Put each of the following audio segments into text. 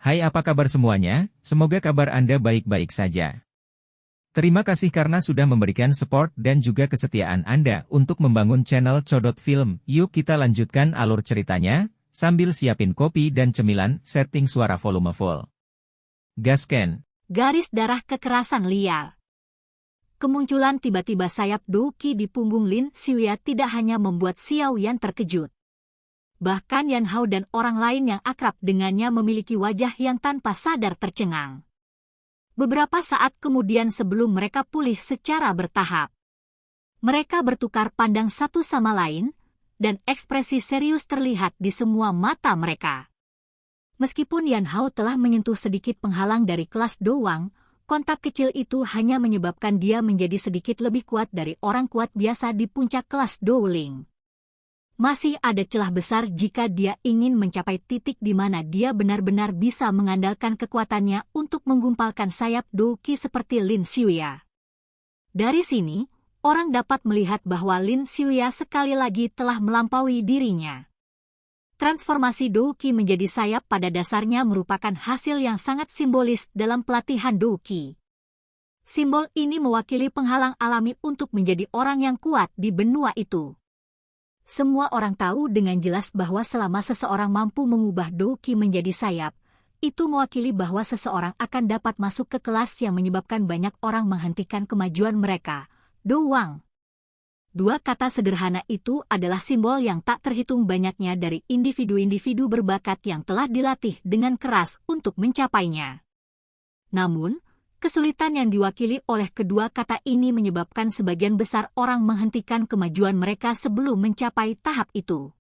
Hai, apa kabar semuanya? Semoga kabar Anda baik-baik saja. Terima kasih karena sudah memberikan support dan juga kesetiaan Anda untuk membangun channel Codot Film. Yuk kita lanjutkan alur ceritanya, sambil siapin kopi dan cemilan, setting suara volume full. Gasken. Garis darah kekerasan liar. Kemunculan tiba-tiba sayap Douki di punggung Lin Xiuya tidak hanya membuat Xiao Yan terkejut. Bahkan Yan Hao dan orang lain yang akrab dengannya memiliki wajah yang tanpa sadar tercengang. Beberapa saat kemudian sebelum mereka pulih secara bertahap, mereka bertukar pandang satu sama lain, dan ekspresi serius terlihat di semua mata mereka. Meskipun Yan Hao telah menyentuh sedikit penghalang dari kelas Dowang, kontak kecil itu hanya menyebabkan dia menjadi sedikit lebih kuat dari orang kuat biasa di puncak kelas Dowling. Masih ada celah besar jika dia ingin mencapai titik di mana dia benar-benar bisa mengandalkan kekuatannya untuk menggumpalkan sayap Douki seperti Lin Xiuya. Dari sini, orang dapat melihat bahwa Lin Xiuya sekali lagi telah melampaui dirinya. Transformasi Douki menjadi sayap pada dasarnya merupakan hasil yang sangat simbolis dalam pelatihan Douki. Simbol ini mewakili penghalang alami untuk menjadi orang yang kuat di benua itu. Semua orang tahu dengan jelas bahwa selama seseorang mampu mengubah Douki menjadi sayap, itu mewakili bahwa seseorang akan dapat masuk ke kelas yang menyebabkan banyak orang menghentikan kemajuan mereka, Dowang. Dua kata sederhana itu adalah simbol yang tak terhitung banyaknya dari individu-individu berbakat yang telah dilatih dengan keras untuk mencapainya. Namun, kesulitan yang diwakili oleh kedua kata ini menyebabkan sebagian besar orang menghentikan kemajuan mereka sebelum mencapai tahap itu.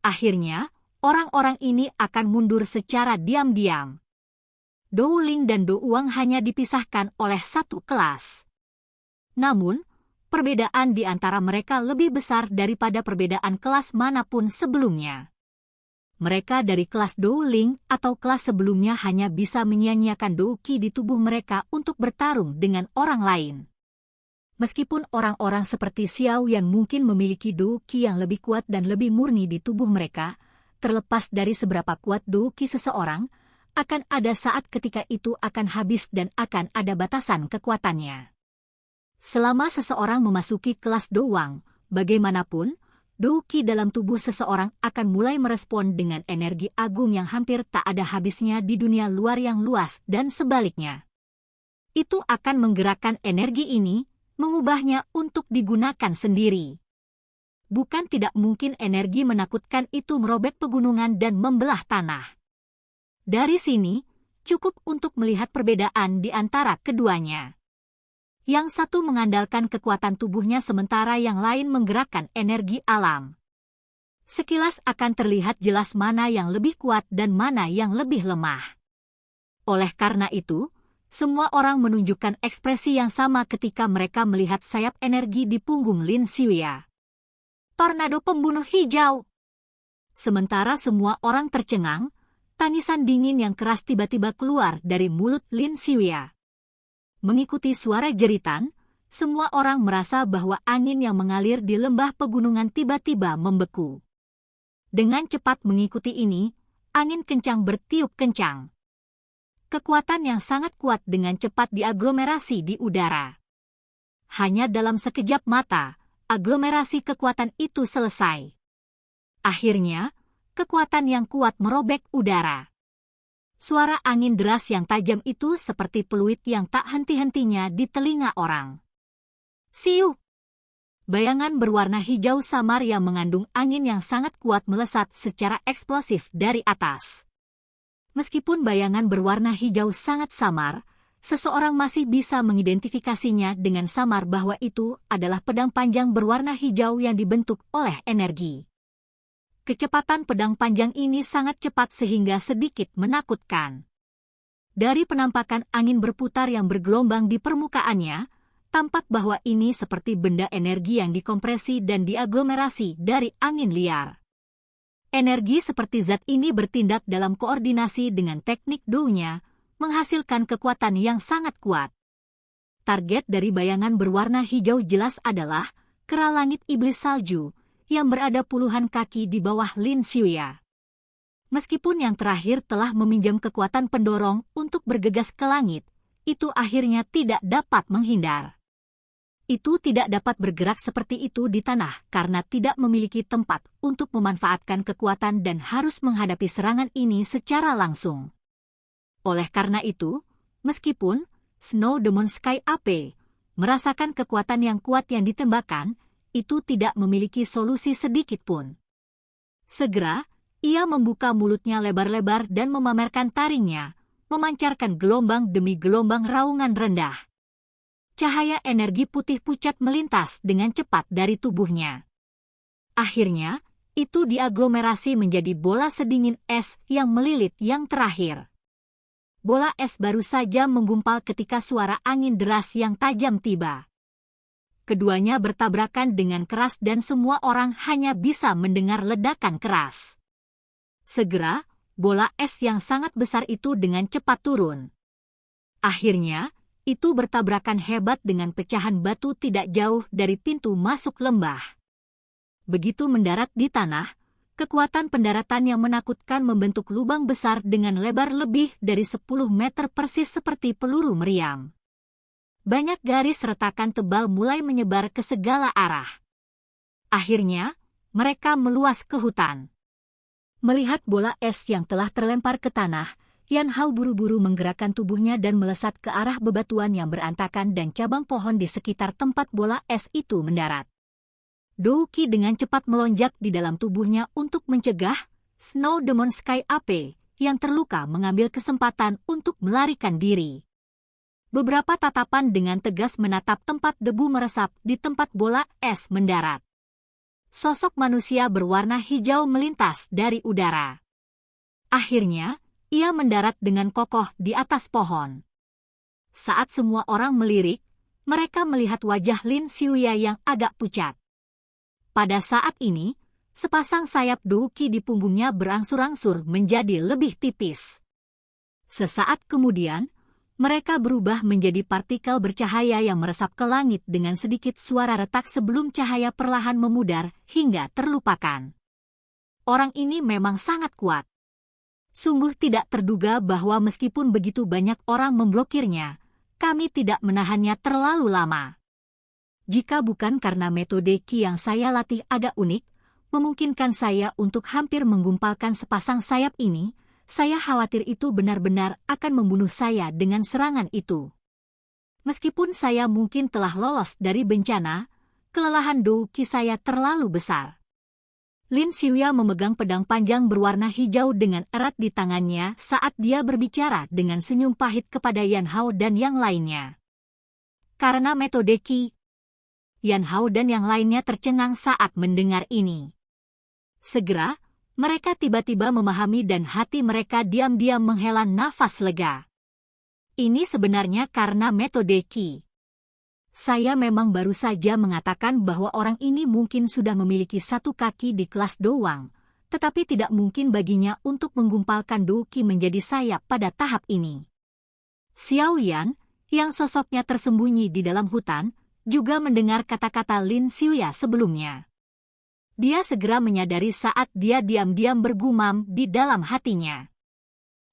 Akhirnya, orang-orang ini akan mundur secara diam-diam. Douling dan Douang hanya dipisahkan oleh satu kelas. Namun, perbedaan di antara mereka lebih besar daripada perbedaan kelas manapun sebelumnya. Mereka dari kelas Douling atau kelas sebelumnya hanya bisa menyia-nyiakan Douki di tubuh mereka untuk bertarung dengan orang lain. Meskipun orang-orang seperti Xiao Yan mungkin memiliki Douki yang lebih kuat dan lebih murni di tubuh mereka, terlepas dari seberapa kuat Douki seseorang, akan ada saat ketika itu akan habis dan akan ada batasan kekuatannya. Selama seseorang memasuki kelas Dowang, bagaimanapun, Douki dalam tubuh seseorang akan mulai merespon dengan energi agung yang hampir tak ada habisnya di dunia luar yang luas dan sebaliknya. Itu akan menggerakkan energi ini, mengubahnya untuk digunakan sendiri. Bukan tidak mungkin energi menakutkan itu merobek pegunungan dan membelah tanah. Dari sini, cukup untuk melihat perbedaan di antara keduanya. Yang satu mengandalkan kekuatan tubuhnya sementara yang lain menggerakkan energi alam. Sekilas akan terlihat jelas mana yang lebih kuat dan mana yang lebih lemah. Oleh karena itu, semua orang menunjukkan ekspresi yang sama ketika mereka melihat sayap energi di punggung Lin Xiuya. Tornado pembunuh hijau. Sementara semua orang tercengang, tangisan dingin yang keras tiba-tiba keluar dari mulut Lin Xiuya. Mengikuti suara jeritan, semua orang merasa bahwa angin yang mengalir di lembah pegunungan tiba-tiba membeku. Dengan cepat mengikuti ini, angin kencang bertiup kencang. Kekuatan yang sangat kuat dengan cepat diaglomerasi di udara. Hanya dalam sekejap mata, aglomerasi kekuatan itu selesai. Akhirnya, kekuatan yang kuat merobek udara. Suara angin deras yang tajam itu seperti peluit yang tak henti-hentinya di telinga orang. Siu! Bayangan berwarna hijau samar yang mengandung angin yang sangat kuat melesat secara eksplosif dari atas. Meskipun bayangan berwarna hijau sangat samar, seseorang masih bisa mengidentifikasinya dengan samar bahwa itu adalah pedang panjang berwarna hijau yang dibentuk oleh energi. Kecepatan pedang panjang ini sangat cepat sehingga sedikit menakutkan. Dari penampakan angin berputar yang bergelombang di permukaannya, tampak bahwa ini seperti benda energi yang dikompresi dan diaglomerasi dari angin liar. Energi seperti zat ini bertindak dalam koordinasi dengan teknik Dou-nya, menghasilkan kekuatan yang sangat kuat. Target dari bayangan berwarna hijau jelas adalah kera langit iblis salju, yang berada puluhan kaki di bawah Lin Xiuya. Meskipun yang terakhir telah meminjam kekuatan pendorong untuk bergegas ke langit, itu akhirnya tidak dapat menghindar. Itu tidak dapat bergerak seperti itu di tanah karena tidak memiliki tempat untuk memanfaatkan kekuatan dan harus menghadapi serangan ini secara langsung. Oleh karena itu, meskipun Snow Demon Sky AP merasakan kekuatan yang kuat yang ditembakkan, itu tidak memiliki solusi sedikit pun. Segera, ia membuka mulutnya lebar-lebar dan memamerkan taringnya, memancarkan gelombang demi gelombang raungan rendah. Cahaya energi putih pucat melintas dengan cepat dari tubuhnya. Akhirnya, itu diaglomerasi menjadi bola sedingin es yang melilit yang terakhir. Bola es baru saja menggumpal ketika suara angin deras yang tajam tiba. Keduanya bertabrakan dengan keras dan semua orang hanya bisa mendengar ledakan keras. Segera, bola es yang sangat besar itu dengan cepat turun. Akhirnya, itu bertabrakan hebat dengan pecahan batu tidak jauh dari pintu masuk lembah. Begitu mendarat di tanah, kekuatan pendaratan yang menakutkan membentuk lubang besar dengan lebar lebih dari 10 meter persis seperti peluru meriam. Banyak garis retakan tebal mulai menyebar ke segala arah. Akhirnya, mereka meluas ke hutan. Melihat bola es yang telah terlempar ke tanah, Yan Hao buru-buru menggerakkan tubuhnya dan melesat ke arah bebatuan yang berantakan dan cabang pohon di sekitar tempat bola es itu mendarat. Dou Qi dengan cepat melonjak di dalam tubuhnya untuk mencegah Snow Demon Sky AP yang terluka mengambil kesempatan untuk melarikan diri. Beberapa tatapan dengan tegas menatap tempat debu meresap di tempat bola es mendarat. Sosok manusia berwarna hijau melintas dari udara. Akhirnya, ia mendarat dengan kokoh di atas pohon. Saat semua orang melirik, mereka melihat wajah Lin Xiuya yang agak pucat. Pada saat ini, sepasang sayap Dou Qi di punggungnya berangsur-angsur menjadi lebih tipis. Sesaat kemudian, mereka berubah menjadi partikel bercahaya yang meresap ke langit dengan sedikit suara retak sebelum cahaya perlahan memudar hingga terlupakan. Orang ini memang sangat kuat. Sungguh tidak terduga bahwa meskipun begitu banyak orang memblokirnya, kami tidak menahannya terlalu lama. Jika bukan karena metode Qi yang saya latih agak unik, memungkinkan saya untuk hampir menggumpalkan sepasang sayap ini, saya khawatir itu benar-benar akan membunuh saya dengan serangan itu. Meskipun saya mungkin telah lolos dari bencana, kelelahan Dou Qi saya terlalu besar. Lin Xiuya memegang pedang panjang berwarna hijau dengan erat di tangannya saat dia berbicara dengan senyum pahit kepada Yan Hao dan yang lainnya. Karena metode Qi, Yan Hao dan yang lainnya tercengang saat mendengar ini. Segera, mereka tiba-tiba memahami dan hati mereka diam-diam menghela nafas lega. Ini sebenarnya karena metode Qi. Saya memang baru saja mengatakan bahwa orang ini mungkin sudah memiliki satu kaki di kelas doang, tetapi tidak mungkin baginya untuk menggumpalkan Dou Qi menjadi sayap pada tahap ini. Xiao Yan, yang sosoknya tersembunyi di dalam hutan, juga mendengar kata-kata Lin Xiuya sebelumnya. Dia segera menyadari saat dia diam-diam bergumam di dalam hatinya.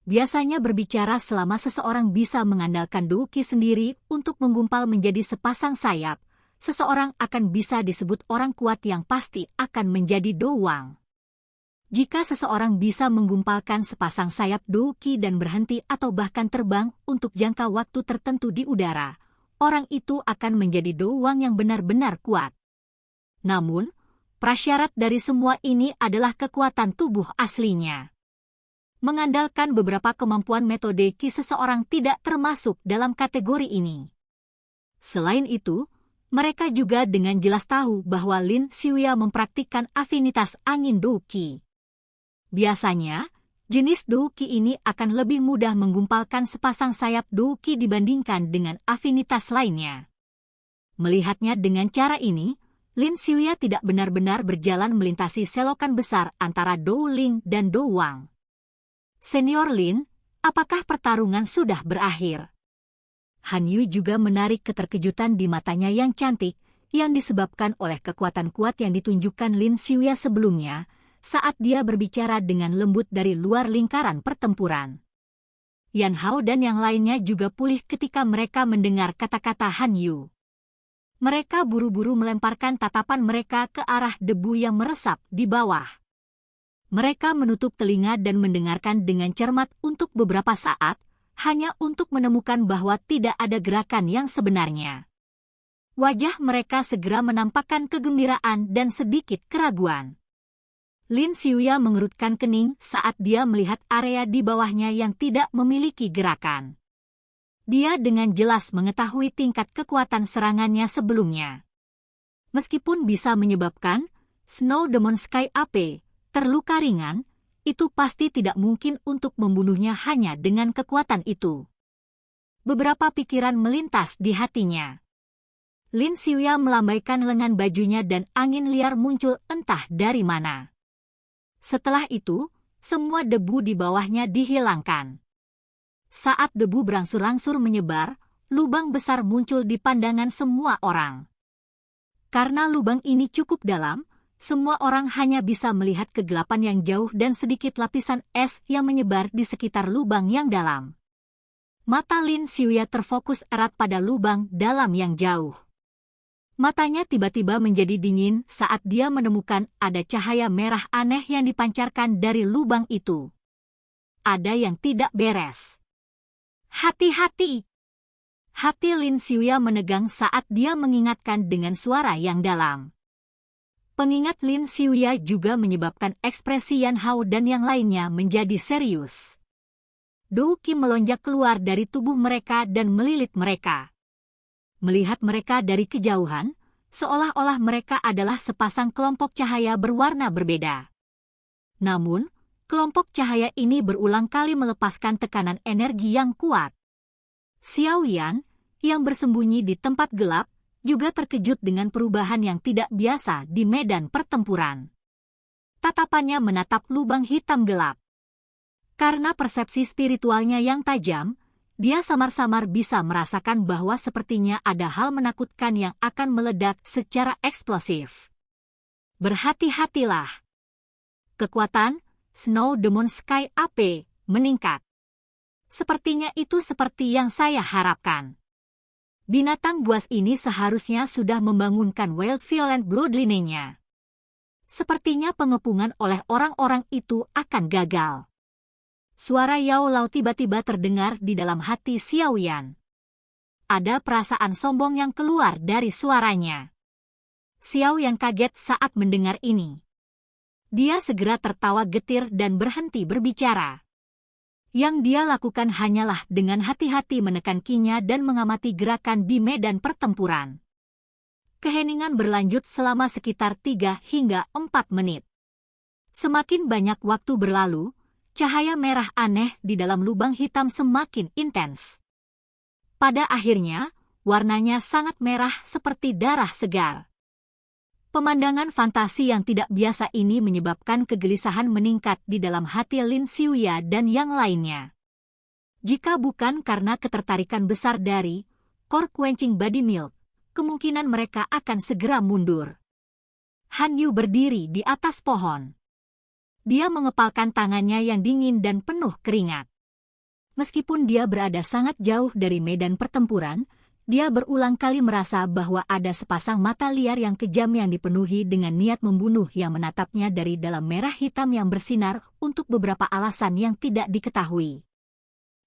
Biasanya berbicara selama seseorang bisa mengandalkan Dou Qi sendiri untuk menggumpal menjadi sepasang sayap, seseorang akan bisa disebut orang kuat yang pasti akan menjadi Douang. Jika seseorang bisa menggumpalkan sepasang sayap Dou Qi dan berhenti atau bahkan terbang untuk jangka waktu tertentu di udara, orang itu akan menjadi Douang yang benar-benar kuat. Namun, prasyarat dari semua ini adalah kekuatan tubuh aslinya. Mengandalkan beberapa kemampuan metode Qi seseorang tidak termasuk dalam kategori ini. Selain itu, mereka juga dengan jelas tahu bahwa Lin Xiuya mempraktikkan afinitas angin Dou Qi. Biasanya, jenis Dou Qi ini akan lebih mudah menggumpalkan sepasang sayap Dou Qi dibandingkan dengan afinitas lainnya. Melihatnya dengan cara ini, Lin Xiuya tidak benar-benar berjalan melintasi selokan besar antara Dou Ling dan Dou Wang. Senior Lin, apakah pertarungan sudah berakhir? Han Yu juga menarik keterkejutan di matanya yang cantik, yang disebabkan oleh kekuatan kuat yang ditunjukkan Lin Xiuya sebelumnya, saat dia berbicara dengan lembut dari luar lingkaran pertempuran. Yan Hao dan yang lainnya juga pulih ketika mereka mendengar kata-kata Han Yu. Mereka buru-buru melemparkan tatapan mereka ke arah debu yang meresap di bawah. Mereka menutup telinga dan mendengarkan dengan cermat untuk beberapa saat, hanya untuk menemukan bahwa tidak ada gerakan yang sebenarnya. Wajah mereka segera menampakkan kegembiraan dan sedikit keraguan. Lin Xiuya mengerutkan kening saat dia melihat area di bawahnya yang tidak memiliki gerakan. Dia dengan jelas mengetahui tingkat kekuatan serangannya sebelumnya. Meskipun bisa menyebabkan Snow Demon Sky AP terluka ringan, itu pasti tidak mungkin untuk membunuhnya hanya dengan kekuatan itu. Beberapa pikiran melintas di hatinya. Lin Xiuya melambaikan lengan bajunya dan angin liar muncul entah dari mana. Setelah itu, semua debu di bawahnya dihilangkan. Saat debu berangsur-angsur menyebar, lubang besar muncul di pandangan semua orang. Karena lubang ini cukup dalam, semua orang hanya bisa melihat kegelapan yang jauh dan sedikit lapisan es yang menyebar di sekitar lubang yang dalam. Mata Lin Xiuya terfokus erat pada lubang dalam yang jauh. Matanya tiba-tiba menjadi dingin saat dia menemukan ada cahaya merah aneh yang dipancarkan dari lubang itu. Ada yang tidak beres. Hati-hati! Hati Lin Xiuya menegang saat dia mengingatkan dengan suara yang dalam. Pengingat Lin Xiuya juga menyebabkan ekspresi Yan Hao dan yang lainnya menjadi serius. Dou Qi melonjak keluar dari tubuh mereka dan melilit mereka. Melihat mereka dari kejauhan, seolah-olah mereka adalah sepasang kelompok cahaya berwarna berbeda. Namun, kelompok cahaya ini berulang kali melepaskan tekanan energi yang kuat. Xiao Yan, yang bersembunyi di tempat gelap, juga terkejut dengan perubahan yang tidak biasa di medan pertempuran. Tatapannya menatap lubang hitam gelap. Karena persepsi spiritualnya yang tajam, dia samar-samar bisa merasakan bahwa sepertinya ada hal menakutkan yang akan meledak secara eksplosif. Berhati-hatilah. Kekuatan Snow Demon Sky AP meningkat. Sepertinya itu seperti yang saya harapkan. Binatang buas ini seharusnya sudah membangunkan Wild Violent Bloodline-nya. Sepertinya pengepungan oleh orang-orang itu akan gagal. Suara Yao Lao tiba-tiba terdengar di dalam hati Xiao Yan. Ada perasaan sombong yang keluar dari suaranya. Xiao Yan kaget saat mendengar ini. Dia segera tertawa getir dan berhenti berbicara. Yang dia lakukan hanyalah dengan hati-hati menekan kinya dan mengamati gerakan di medan pertempuran. Keheningan berlanjut selama sekitar 3 hingga 4 menit. Semakin banyak waktu berlalu, cahaya merah aneh di dalam lubang hitam semakin intens. Pada akhirnya, warnanya sangat merah seperti darah segar. Pemandangan fantasi yang tidak biasa ini menyebabkan kegelisahan meningkat di dalam hati Lin Xiuya dan yang lainnya. Jika bukan karena ketertarikan besar dari Core Quenching Body Milk, kemungkinan mereka akan segera mundur. Han Yu berdiri di atas pohon. Dia mengepalkan tangannya yang dingin dan penuh keringat. Meskipun dia berada sangat jauh dari medan pertempuran, dia berulang kali merasa bahwa ada sepasang mata liar yang kejam yang dipenuhi dengan niat membunuh yang menatapnya dari dalam merah hitam yang bersinar untuk beberapa alasan yang tidak diketahui.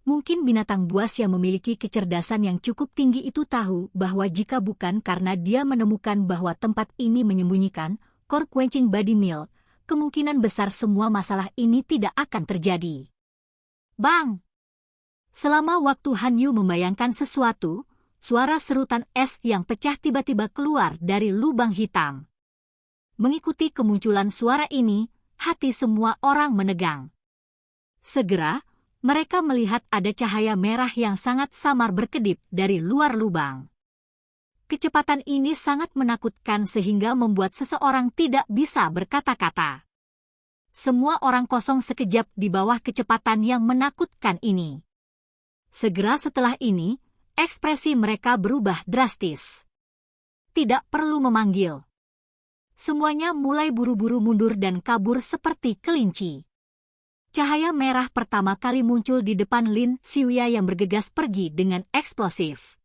Mungkin binatang buas yang memiliki kecerdasan yang cukup tinggi itu tahu bahwa jika bukan karena dia menemukan bahwa tempat ini menyembunyikan Core Quenching Body Milk, kemungkinan besar semua masalah ini tidak akan terjadi. Bang! Selama waktu Han Yu membayangkan sesuatu, suara serutan es yang pecah tiba-tiba keluar dari lubang hitam. Mengikuti kemunculan suara ini, hati semua orang menegang. Segera, mereka melihat ada cahaya merah yang sangat samar berkedip dari luar lubang. Kecepatan ini sangat menakutkan sehingga membuat seseorang tidak bisa berkata-kata. Semua orang kosong sekejap di bawah kecepatan yang menakutkan ini. Segera setelah ini, ekspresi mereka berubah drastis. Tidak perlu memanggil. Semuanya mulai buru-buru mundur dan kabur seperti kelinci. Cahaya merah pertama kali muncul di depan Lin Xiuya yang bergegas pergi dengan eksplosif.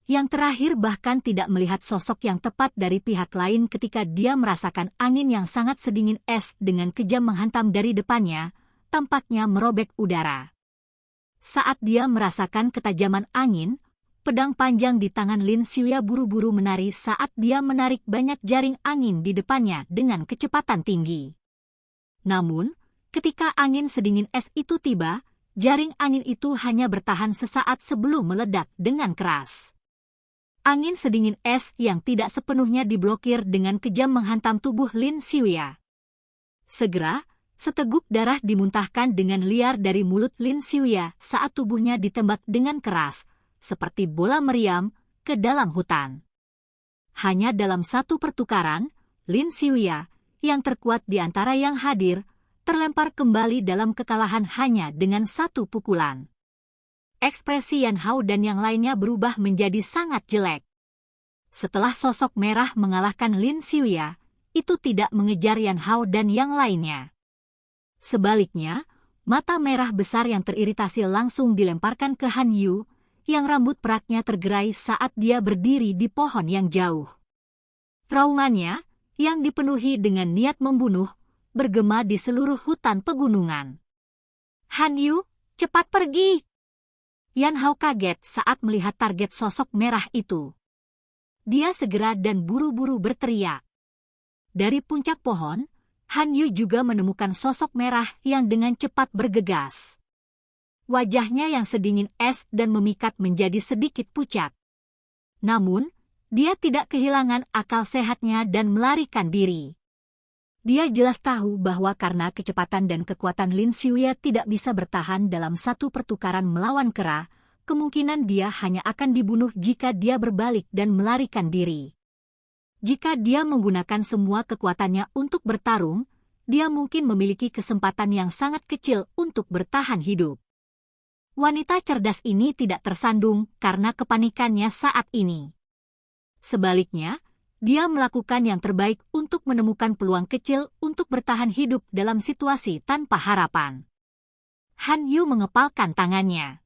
Yang terakhir bahkan tidak melihat sosok yang tepat dari pihak lain ketika dia merasakan angin yang sangat sedingin es dengan kejam menghantam dari depannya, tampaknya merobek udara. Saat dia merasakan ketajaman angin, pedang panjang di tangan Lin Xiuya buru-buru menari saat dia menarik banyak jaring angin di depannya dengan kecepatan tinggi. Namun, ketika angin sedingin es itu tiba, jaring angin itu hanya bertahan sesaat sebelum meledak dengan keras. Angin sedingin es yang tidak sepenuhnya diblokir dengan kejam menghantam tubuh Lin Xiuya. Segera, seteguk darah dimuntahkan dengan liar dari mulut Lin Xiuya saat tubuhnya ditembak dengan keras, seperti bola meriam, ke dalam hutan. Hanya dalam satu pertukaran, Lin Xiuya, yang terkuat di antara yang hadir, terlempar kembali dalam kekalahan hanya dengan satu pukulan. Ekspresi Yan Hao dan yang lainnya berubah menjadi sangat jelek. Setelah sosok merah mengalahkan Lin Xiuya, itu tidak mengejar Yan Hao dan yang lainnya. Sebaliknya, mata merah besar yang teriritasi langsung dilemparkan ke Han Yu, yang rambut peraknya tergerai saat dia berdiri di pohon yang jauh. Raungannya, yang dipenuhi dengan niat membunuh, bergema di seluruh hutan pegunungan. Han Yu, cepat pergi! Yan Hao kaget saat melihat target sosok merah itu. Dia segera dan buru-buru berteriak. Dari puncak pohon, Han Yu juga menemukan sosok merah yang dengan cepat bergegas. Wajahnya yang sedingin es dan memikat menjadi sedikit pucat. Namun, dia tidak kehilangan akal sehatnya dan melarikan diri. Dia jelas tahu bahwa karena kecepatan dan kekuatan Lin Xiuya tidak bisa bertahan dalam satu pertukaran melawan kera, kemungkinan dia hanya akan dibunuh jika dia berbalik dan melarikan diri. Jika dia menggunakan semua kekuatannya untuk bertarung, dia mungkin memiliki kesempatan yang sangat kecil untuk bertahan hidup. Wanita cerdas ini tidak tersandung karena kepanikannya saat ini. Sebaliknya, dia melakukan yang terbaik untuk menemukan peluang kecil untuk bertahan hidup dalam situasi tanpa harapan. Han Yu mengepalkan tangannya.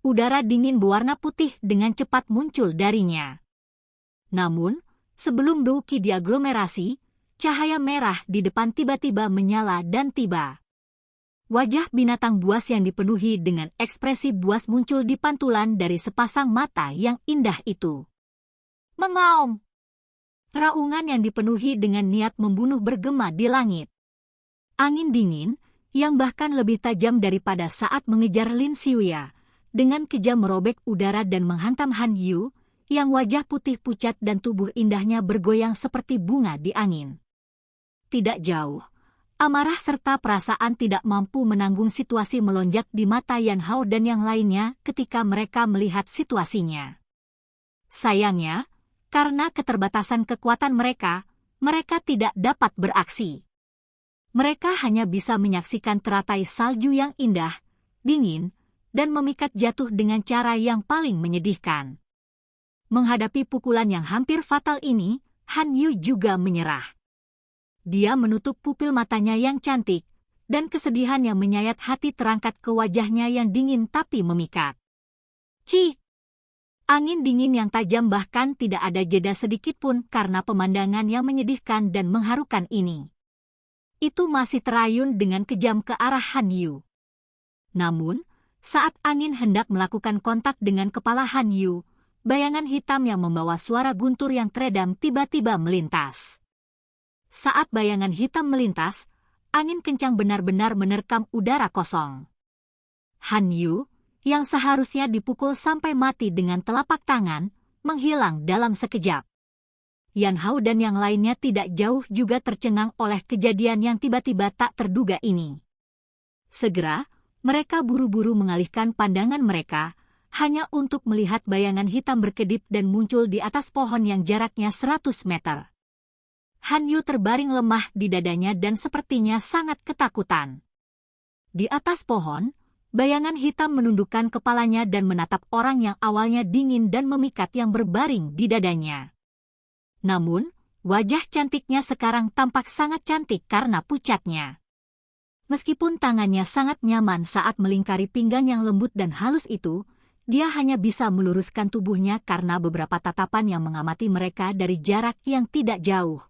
Udara dingin berwarna putih dengan cepat muncul darinya. Namun, sebelum Douki diaglomerasi, cahaya merah di depan tiba-tiba menyala dan tiba. Wajah binatang buas yang dipenuhi dengan ekspresi buas muncul di pantulan dari sepasang mata yang indah itu. Mengaum! Raungan yang dipenuhi dengan niat membunuh bergema di langit. Angin dingin, yang bahkan lebih tajam daripada saat mengejar Lin Xiuya, dengan kejam merobek udara dan menghantam Han Yu, yang wajah putih pucat dan tubuh indahnya bergoyang seperti bunga di angin. Tidak jauh. Amarah serta perasaan tidak mampu menanggung situasi melonjak di mata Yan Hao dan yang lainnya ketika mereka melihat situasinya. Sayangnya, karena keterbatasan kekuatan mereka tidak dapat beraksi. Mereka hanya bisa menyaksikan teratai salju yang indah, dingin, dan memikat jatuh dengan cara yang paling menyedihkan. Menghadapi pukulan yang hampir fatal ini, Han Yu juga menyerah. Dia menutup pupil matanya yang cantik, dan kesedihan yang menyayat hati terangkat ke wajahnya yang dingin tapi memikat. Ci! Angin dingin yang tajam bahkan tidak ada jeda sedikit pun karena pemandangan yang menyedihkan dan mengharukan ini. Itu masih terayun dengan kejam ke arah Han Yu. Namun, saat angin hendak melakukan kontak dengan kepala Han Yu, bayangan hitam yang membawa suara guntur yang teredam tiba-tiba melintas. Saat bayangan hitam melintas, angin kencang benar-benar menerkam udara kosong. Han Yu, yang seharusnya dipukul sampai mati dengan telapak tangan, menghilang dalam sekejap. Yan Hao dan yang lainnya tidak jauh juga tercengang oleh kejadian yang tiba-tiba tak terduga ini. Segera, mereka buru-buru mengalihkan pandangan mereka, hanya untuk melihat bayangan hitam berkedip dan muncul di atas pohon yang jaraknya 100 meter. Han Yu terbaring lemah di dadanya dan sepertinya sangat ketakutan. Di atas pohon, bayangan hitam menundukkan kepalanya dan menatap orang yang awalnya dingin dan memikat yang berbaring di dadanya. Namun, Wajah cantiknya sekarang tampak sangat cantik karena pucatnya. Meskipun tangannya sangat nyaman saat melingkari pinggang yang lembut dan halus itu, dia hanya bisa meluruskan tubuhnya karena beberapa tatapan yang mengamati mereka dari jarak yang tidak jauh.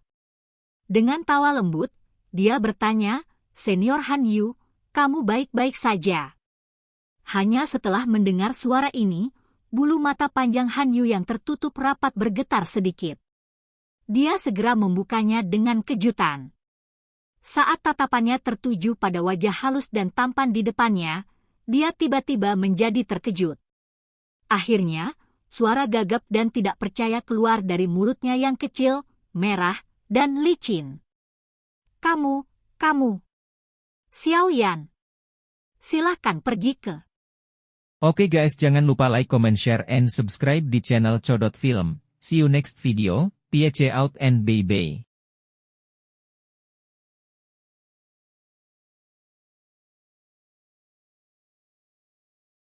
Dengan tawa lembut, dia bertanya, "Senior Han Yu, kamu baik-baik saja?" Hanya setelah mendengar suara ini, bulu mata panjang Han Yu yang tertutup rapat bergetar sedikit. Dia segera membukanya dengan kejutan. Saat tatapannya tertuju pada wajah halus dan tampan di depannya, dia tiba-tiba menjadi terkejut. Akhirnya, suara gagap dan tidak percaya keluar dari mulutnya yang kecil, merah, dan licin. Kamu, Xiao Yan. Silahkan pergi ke. Oke guys, jangan lupa like, comment, share, and subscribe di channel Codot Film. See you next video. Peace out and bye-bye.